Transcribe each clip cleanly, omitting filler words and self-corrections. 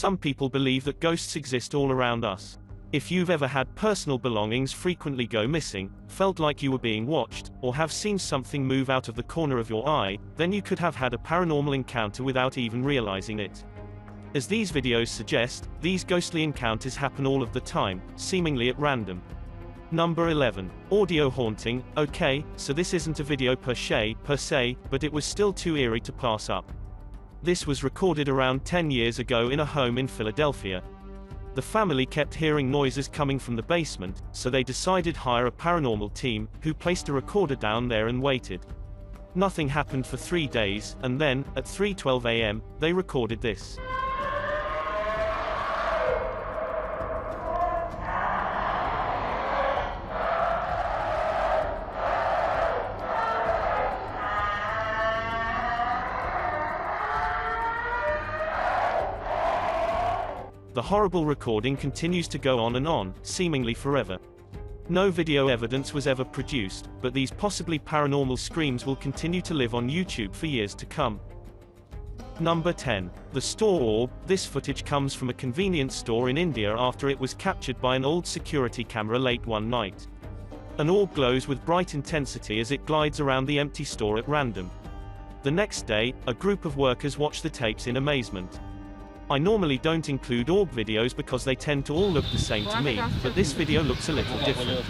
Some people believe that ghosts exist all around us. If you've ever had personal belongings frequently go missing, felt like you were being watched, or have seen something move out of the corner of your eye, then you could have had a paranormal encounter without even realizing it. As these videos suggest, these ghostly encounters happen all of the time, seemingly at random. Number 11. Audio haunting. Okay, so this isn't a video per se, but it was still too eerie to pass up. This was recorded around 10 years ago in a home in Philadelphia. The family kept hearing noises coming from the basement, so they decided to hire a paranormal team, who placed a recorder down there and waited. Nothing happened for 3 days, and then, at 3:12 a.m., they recorded this. The horrible recording continues to go on and on, seemingly forever. No video evidence was ever produced, but these possibly paranormal screams will continue to live on YouTube for years to come. Number 10. The store orb. This footage comes from a convenience store in India after it was captured by an old security camera late one night. An orb glows with bright intensity as it glides around the empty store at random. The next day, a group of workers watch the tapes in amazement. I normally don't include orb videos because they tend to all look the same to me, but this video looks a little different.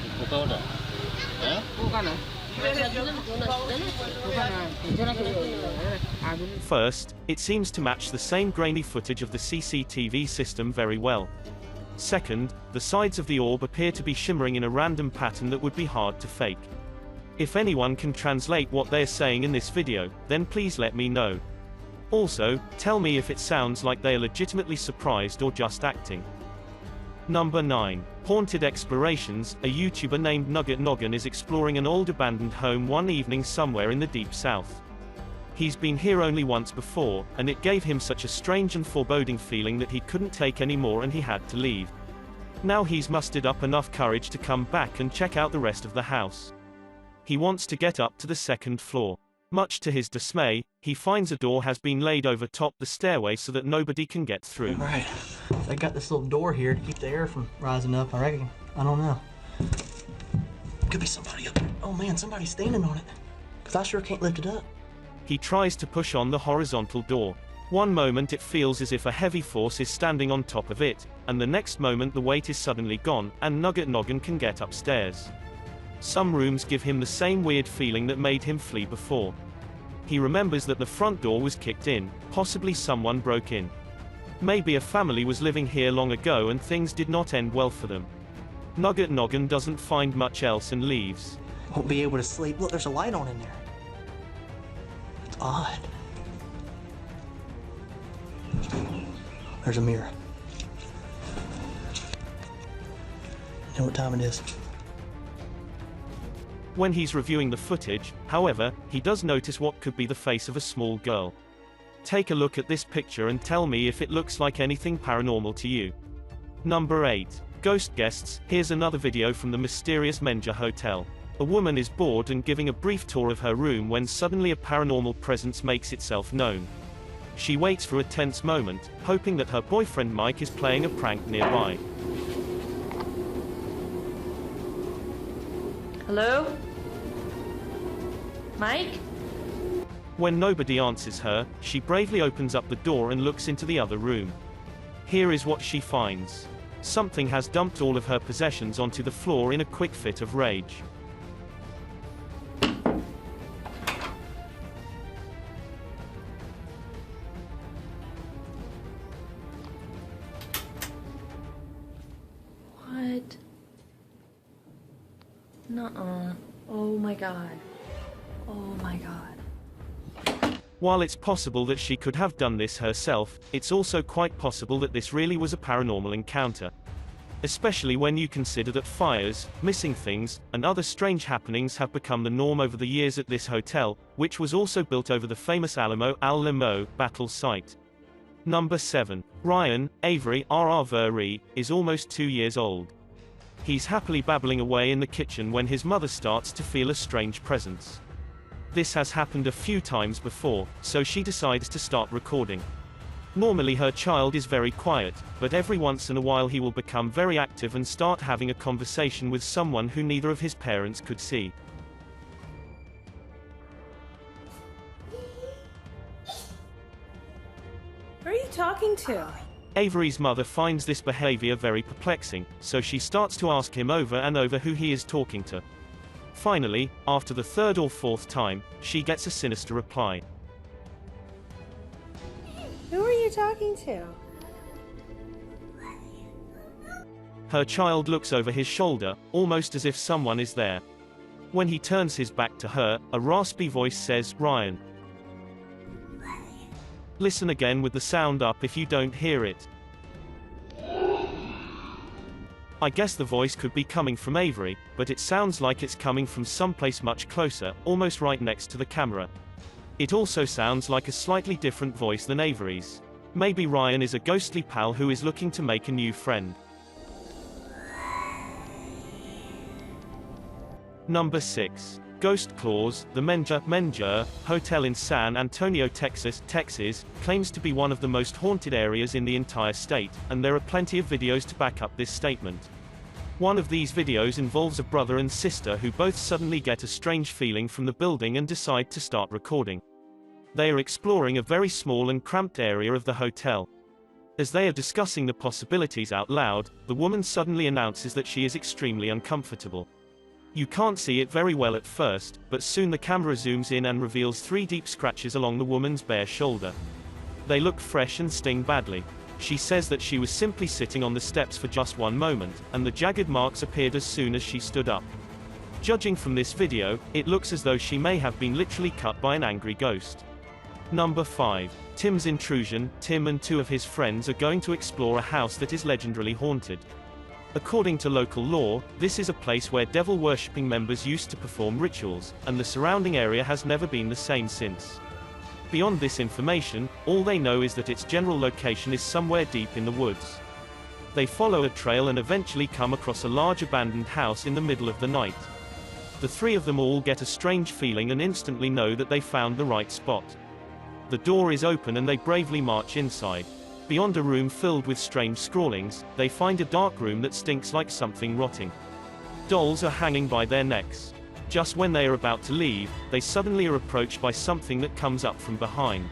First, it seems to match the same grainy footage of the CCTV system very well. Second, the sides of the orb appear to be shimmering in a random pattern that would be hard to fake. If anyone can translate what they're saying in this video, then please let me know. Also, tell me if it sounds like they are legitimately surprised or just acting. Number 9. Haunted Explorations. A YouTuber named Nugget Noggin is exploring an old abandoned home one evening somewhere in the deep south. He's been here only once before, and it gave him such a strange and foreboding feeling that he couldn't take any more and he had to leave. Now he's mustered up enough courage to come back and check out the rest of the house. He wants to get up to the second floor. Much to his dismay, he finds a door has been laid over top the stairway so that nobody can get through. Alright, they got this little door here to keep the air from rising up, I reckon. I don't know. Could be somebody up there. Oh man, somebody's standing on it. Because I sure can't lift it up. He tries to push on the horizontal door. One moment it feels as if a heavy force is standing on top of it, and the next moment the weight is suddenly gone, and Nugget Noggin can get upstairs. Some rooms give him the same weird feeling that made him flee before. He remembers that the front door was kicked in, possibly someone broke in. Maybe a family was living here long ago and things did not end well for them. Nugget Noggin doesn't find much else and leaves. Won't be able to sleep. Look, there's a light on in there. It's odd. There's a mirror. You know what time it is? When he's reviewing the footage, however, he does notice what could be the face of a small girl. Take a look at this picture and tell me if it looks like anything paranormal to you. Number 8. Ghost Guests. Here's another video from the mysterious Menja Hotel. A woman is bored and giving a brief tour of her room when suddenly a paranormal presence makes itself known. She waits for a tense moment, hoping that her boyfriend Mike is playing a prank nearby. Hello? Mike? When nobody answers her, she bravely opens up the door and looks into the other room. Here is what she finds. Something has dumped all of her possessions onto the floor in a quick fit of rage. What? Nuh-uh. Oh my god. Oh my god. While it's possible that she could have done this herself, it's also quite possible that this really was a paranormal encounter. Especially when you consider that fires, missing things, and other strange happenings have become the norm over the years at this hotel, which was also built over the famous Alamo battle site. Number 7. Ryan Avery Veree is almost 2 years old. He's happily babbling away in the kitchen when his mother starts to feel a strange presence. This has happened a few times before, so she decides to start recording. Normally her child is very quiet, but every once in a while he will become very active and start having a conversation with someone who neither of his parents could see. Who are you talking to? Avery's mother finds this behavior very perplexing, so she starts to ask him over and over who he is talking to. Finally, after the third or fourth time, she gets a sinister reply. Who are you talking to? Her child looks over his shoulder, almost as if someone is there. When he turns his back to her, a raspy voice says, "Ryan." Listen again with the sound up if you don't hear it. I guess the voice could be coming from Avery, but it sounds like it's coming from someplace much closer, almost right next to the camera. It also sounds like a slightly different voice than Avery's. Maybe Ryan is a ghostly pal who is looking to make a new friend. Number 6. Ghost Claws. The Menger Hotel in San Antonio, Texas, claims to be one of the most haunted areas in the entire state, and there are plenty of videos to back up this statement. One of these videos involves a brother and sister who both suddenly get a strange feeling from the building and decide to start recording. They are exploring a very small and cramped area of the hotel. As they are discussing the possibilities out loud, the woman suddenly announces that she is extremely uncomfortable. You can't see it very well at first, but soon the camera zooms in and reveals 3 deep scratches along the woman's bare shoulder. They look fresh and sting badly. She says that she was simply sitting on the steps for just one moment, and the jagged marks appeared as soon as she stood up. Judging from this video, it looks as though she may have been literally cut by an angry ghost. Number 5. Tim's Intrusion. Tim and 2 of his friends are going to explore a house that is legendarily haunted. According to local law, this is a place where devil-worshipping members used to perform rituals, and the surrounding area has never been the same since. Beyond this information, all they know is that its general location is somewhere deep in the woods. They follow a trail and eventually come across a large abandoned house in the middle of the night. The 3 of them all get a strange feeling and instantly know that they found the right spot. The door is open and they bravely march inside. Beyond a room filled with strange scrawlings, they find a dark room that stinks like something rotting. Dolls are hanging by their necks. Just when they are about to leave, they suddenly are approached by something that comes up from behind.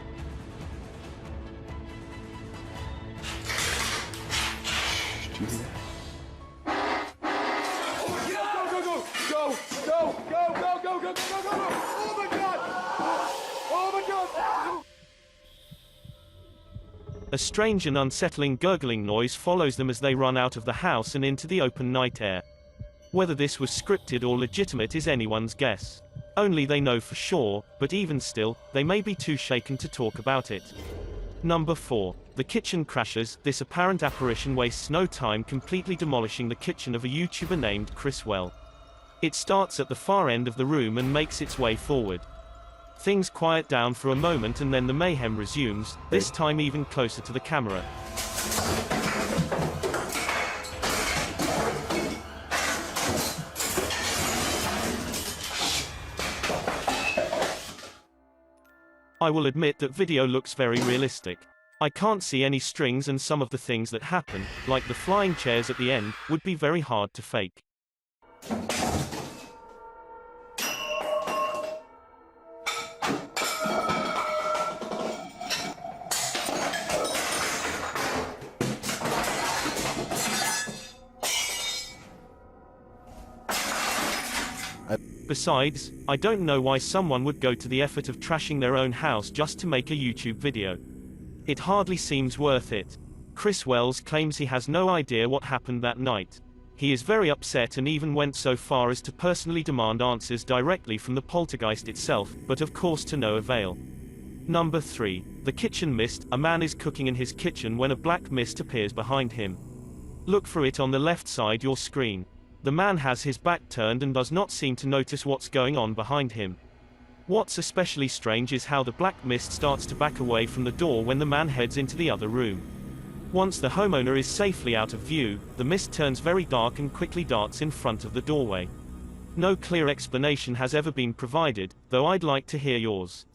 A strange and unsettling gurgling noise follows them as they run out of the house and into the open night air. Whether this was scripted or legitimate is anyone's guess. Only they know for sure, but even still, they may be too shaken to talk about it. Number 4. The Kitchen Crashers. This apparent apparition wastes no time completely demolishing the kitchen of a YouTuber named Chris Well. It starts at the far end of the room and makes its way forward. Things quiet down for a moment and then the mayhem resumes, this time even closer to the camera. I will admit that video looks very realistic. I can't see any strings and some of the things that happen, like the flying chairs at the end, would be very hard to fake. Besides, I don't know why someone would go to the effort of trashing their own house just to make a YouTube video. It hardly seems worth it. Chris Wells claims he has no idea what happened that night. He is very upset and even went so far as to personally demand answers directly from the poltergeist itself, but of course to no avail. Number 3. The Kitchen Mist. A man is cooking in his kitchen when a black mist appears behind him. Look for it on the left side your screen. The man has his back turned and does not seem to notice what's going on behind him. What's especially strange is how the black mist starts to back away from the door when the man heads into the other room. Once the homeowner is safely out of view, the mist turns very dark and quickly darts in front of the doorway. No clear explanation has ever been provided, though I'd like to hear yours.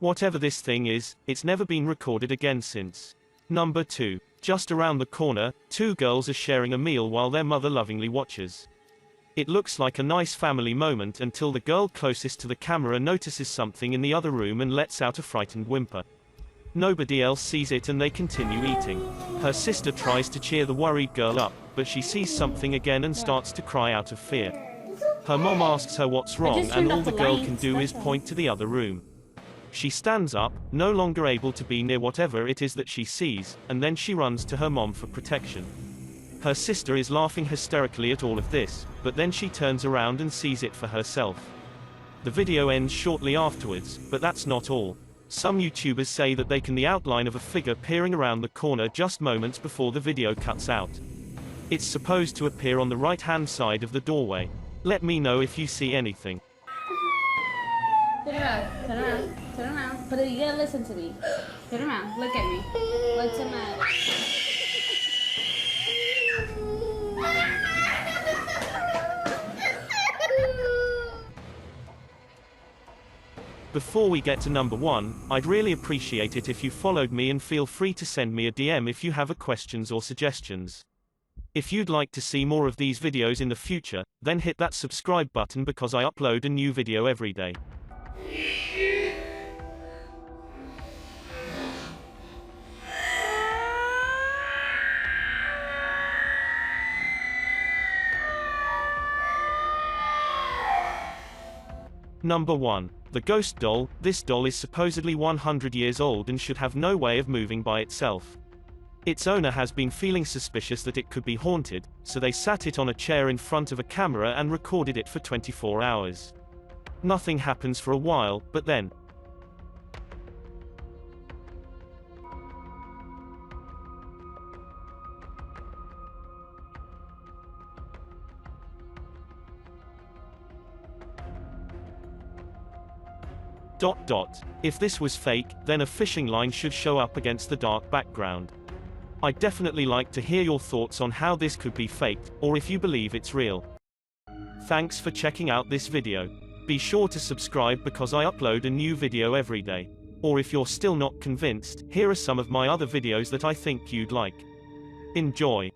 Whatever this thing is, it's never been recorded again since. Number 2. Just around the corner, two girls are sharing a meal while their mother lovingly watches. It looks like a nice family moment until the girl closest to the camera notices something in the other room and lets out a frightened whimper. Nobody else sees it and they continue eating. Her sister tries to cheer the worried girl up, but she sees something again and starts to cry out of fear. Her mom asks her what's wrong and all the girl can do is point to the other room. She stands up, no longer able to be near whatever it is that she sees, and then she runs to her mom for protection. Her sister is laughing hysterically at all of this, but then she turns around and sees it for herself. The video ends shortly afterwards, but that's not all. Some YouTubers say that they can see the outline of a figure peering around the corner just moments before the video cuts out. It's supposed to appear on the right-hand side of the doorway. Let me know if you see anything. Turn around. But you gotta listen to me. Turn around, look at me. What's the matter? Before we get to number 1, I'd really appreciate it if you followed me, and feel free to send me a DM if you have questions or suggestions. If you'd like to see more of these videos in the future, then hit that subscribe button because I upload a new video every day. Number 1. The Ghost Doll. This doll is supposedly 100 years old and should have no way of moving by itself. Its owner has been feeling suspicious that it could be haunted, so they sat it on a chair in front of a camera and recorded it for 24 hours. Nothing happens for a while, but then, If this was fake, then a fishing line should show up against the dark background. I'd definitely like to hear your thoughts on how this could be faked, or if you believe it's real. Thanks for checking out this video. Be sure to subscribe because I upload a new video every day. Or if you're still not convinced, here are some of my other videos that I think you'd like. Enjoy.